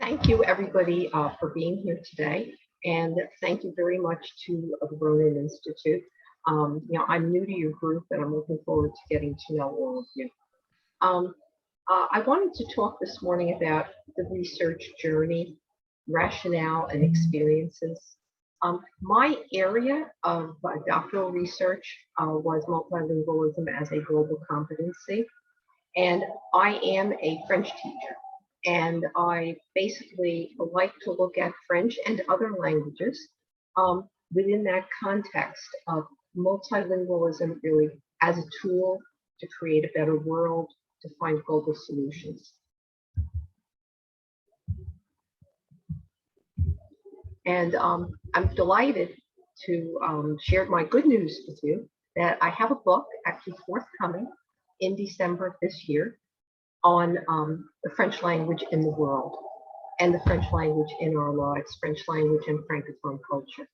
thank you everybody for being here today. And thank you very much to the Ronin Institute. I'm new to your group and I'm looking forward to getting to know all of you. I wanted to talk this morning about the research journey, rationale, and experiences. My area of doctoral research was multilingualism as a global competency. And I am a French teacher. And I basically like to look at French and other languages within that context of multilingualism really as a tool to create a better world, to find global solutions. And I'm delighted to share my good news with you that I have a book actually forthcoming in December of this year on the French language in the world and the French language in our lives, French language and Francophone culture,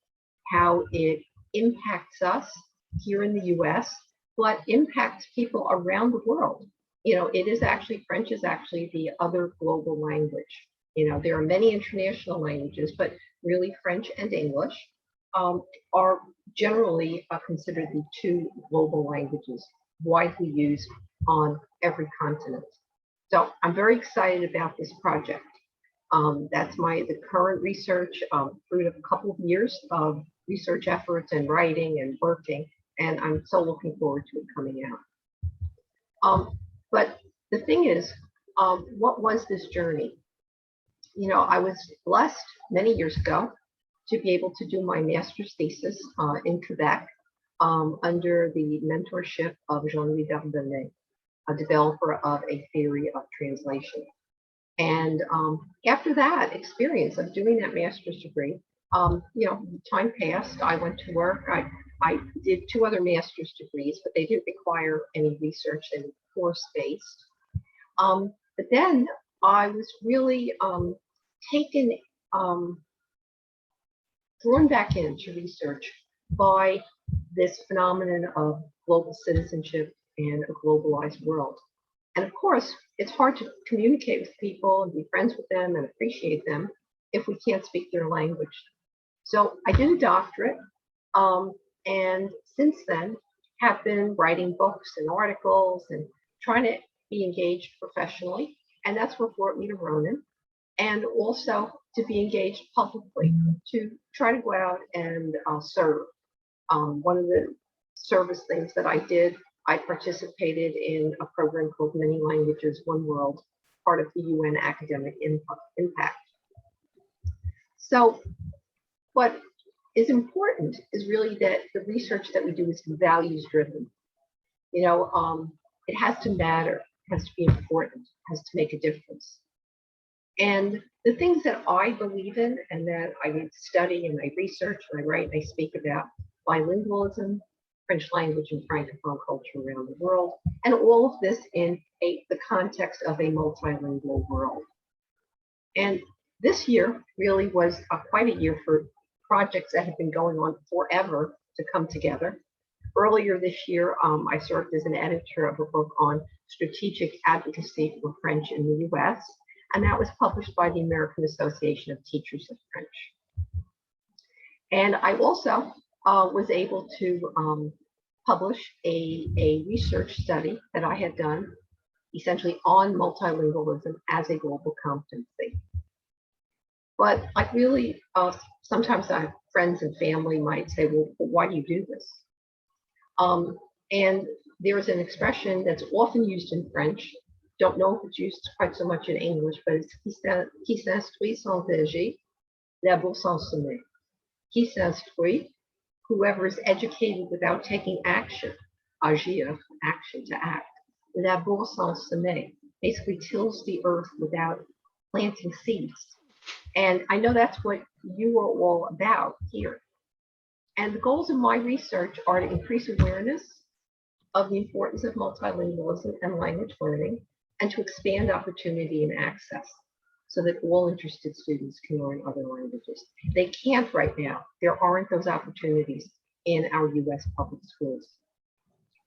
how it impacts us here in the US, but impacts people around the world. It is actually, French is actually the other global language. There are many international languages, but really French and English are generally considered the two global languages widely used on every continent. So I'm very excited about this project. That's the current research fruit of a couple of years of research efforts and writing and working, and I'm so looking forward to it coming out. But the thing is, what was this journey? I was blessed many years ago to be able to do my master's thesis in Quebec under the mentorship of Jean-Louis Verdonnet, a developer of a theory of translation. And after that experience of doing that master's degree, time passed. I went to work. I did 2 other master's degrees, but they didn't require any research and course-based. But then I was really drawn back into research by this phenomenon of global citizenship in a globalized world. And of course, it's hard to communicate with people and be friends with them and appreciate them if we can't speak their language. So I did a doctorate, and since then have been writing books and articles and trying to be engaged professionally. And that's what brought me to Ronin, and also to be engaged publicly, to try to go out and serve. One of the service things that I did, I participated in a program called Many Languages, One World, part of the UN Academic Impact. So what is important is really that the research that we do is values driven. It has to matter, it has to be important, it has to make a difference. And the things that I believe in and that I study and I research and I write and I speak about bilingualism, French language and Francophone culture around the world, and all of this in the context of a multilingual world. And this year really was quite a year for projects that have been going on forever to come together. Earlier this year, I served as an editor of a book on strategic advocacy for French in the US, and that was published by the American Association of Teachers of French. And I also was able to publish a research study that I had done essentially on multilingualism as a global competency. But I really, sometimes friends and family might say, well, why do you do this? And there's an expression that's often used in French. Don't know if it's used quite so much in English, but it's qui s'instruit sans agir, d'abord sans semer. Qui s'instruit, whoever is educated without taking action, agir, action to act, d'abord sans semer, basically tills the earth without planting seeds. And I know that's what you are all about here. And the goals of my research are to increase awareness of the importance of multilingualism and language learning, and to expand opportunity and access so that all interested students can learn other languages. They can't right now. There aren't those opportunities in our US public schools.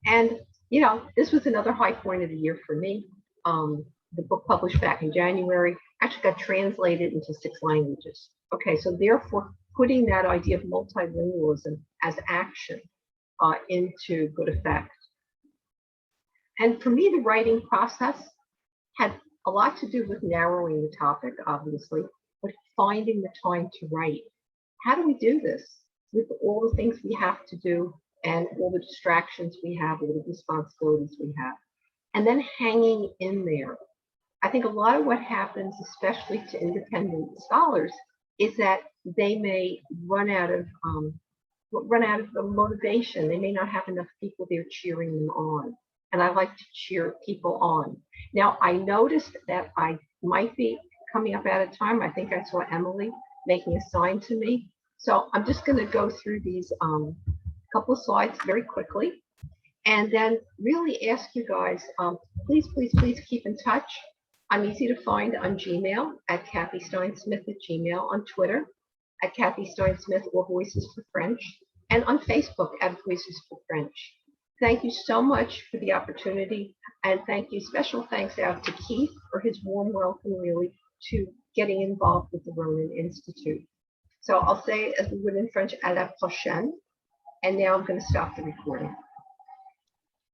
And, this was another high point of the year for me. the book published back in January actually got translated into 6 languages. Okay, so therefore, putting that idea of multilingualism as action into good effect. And for me, the writing process had a lot to do with narrowing the topic, obviously, but finding the time to write. How do we do this with all the things we have to do and all the distractions we have, all the responsibilities we have, and then hanging in there? I think a lot of what happens, especially to independent scholars, is that they may run out of the motivation. They may not have enough people there cheering them on. And I like to cheer people on. Now, I noticed that I might be coming up out of time. I think I saw Emily making a sign to me. So I'm just going to go through these couple of slides very quickly, and then really ask you guys, please, please, please keep in touch. I'm easy to find on Gmail at Kathy Stein-Smith at Gmail, on Twitter at Kathy Stein-Smith or Voices for French, and on Facebook at Voices for French. Thank you so much for the opportunity, and thank you, special thanks out to Keith for his warm welcome, really, to getting involved with the Ronin Institute. So I'll say, as we would in French, à la prochaine, and now I'm going to stop the recording.